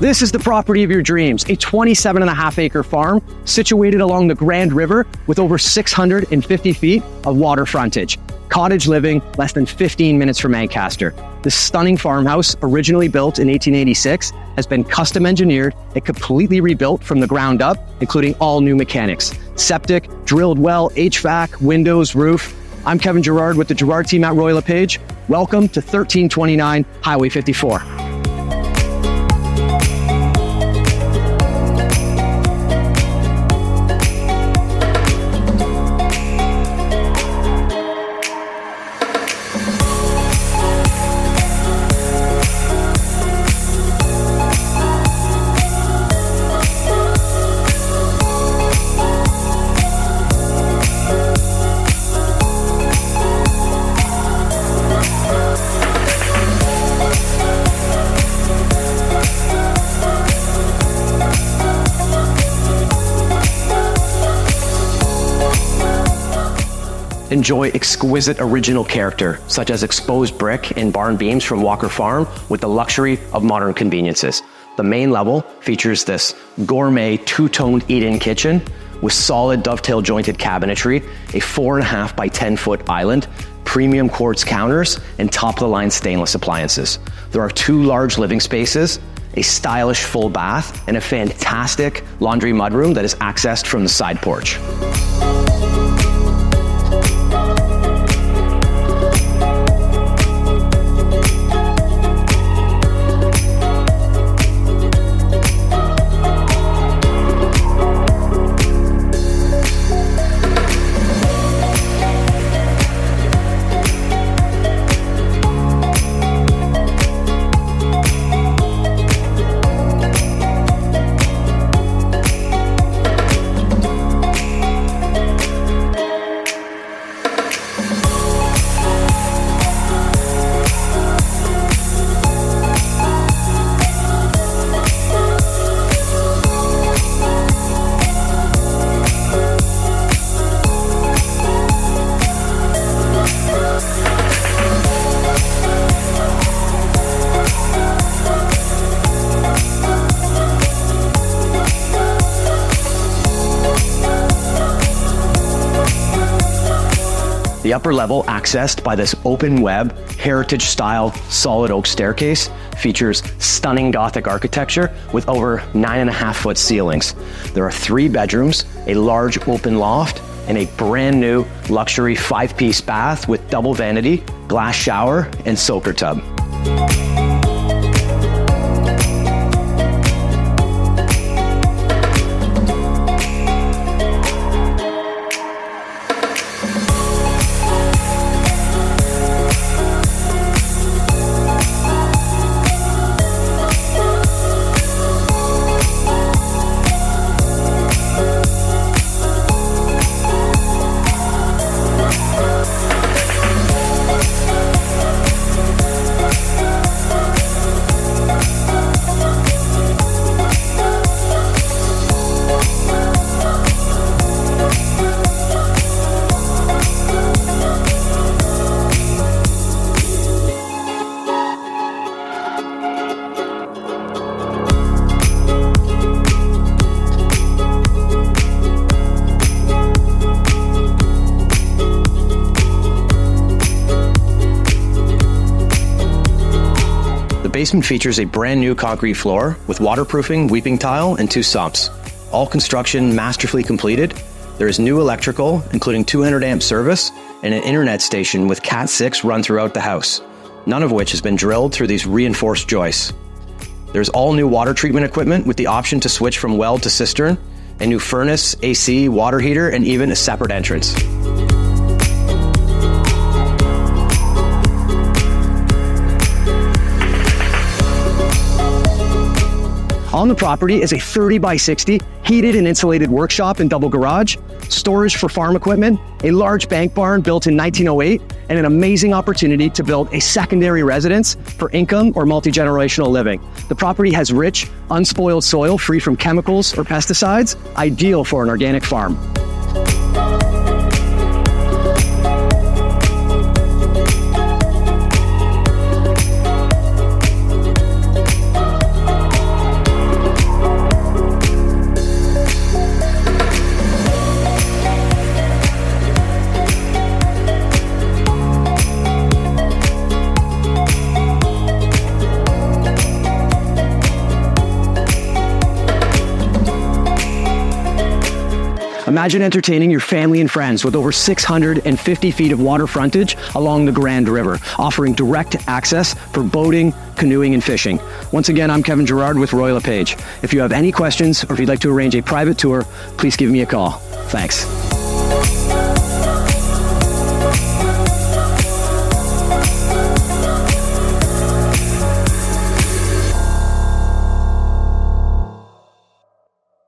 This is the property of your dreams, a 27.5-acre farm situated along the Grand River with over 650 feet of water frontage. Cottage living less than 15 minutes from Ancaster. This stunning farmhouse, originally built in 1886, has been custom engineered and completely rebuilt from the ground up, including all new mechanics. Septic, drilled well, HVAC, windows, roof. I'm Kevin Gerard with the Gerard team at Royal LePage. Welcome to 1329 Highway 54. Enjoy exquisite original character, such as exposed brick and barn beams from Walker Farm with the luxury of modern conveniences. The main level features this gourmet two-toned eat-in kitchen with solid dovetail jointed cabinetry, a 4.5 by 10 foot island, premium quartz counters, and top-of-the-line stainless appliances. There are 2 large living spaces, a stylish full bath, and a fantastic laundry mudroom that is accessed from the side porch. The upper level, accessed by this open web, heritage-style solid oak staircase, features stunning Gothic architecture with over 9.5 foot ceilings. There are 3 bedrooms, a large open loft, and a brand new luxury 5-piece bath with double vanity, glass shower, and soaker tub. The basement features a brand new concrete floor with waterproofing, weeping tile, and 2 sumps. All construction masterfully completed. There is new electrical, including 200 amp service and an internet station with Cat 6 run throughout the house, none of which has been drilled through these reinforced joists. There's all new water treatment equipment with the option to switch from well to cistern, a new furnace, AC, water heater, and even a separate entrance. On the property is a 30 by 60 heated and insulated workshop and double garage, storage for farm equipment, a large bank barn built in 1908, and an amazing opportunity to build a secondary residence for income or multi-generational living. The property has rich, unspoiled soil free from chemicals or pesticides, ideal for an organic farm. Imagine entertaining your family and friends with over 650 feet of water frontage along the Grand River, offering direct access for boating, canoeing, and fishing. Once again, I'm Kevin Gerard with Royal LePage. If you have any questions or if you'd like to arrange a private tour, please give me a call. Thanks.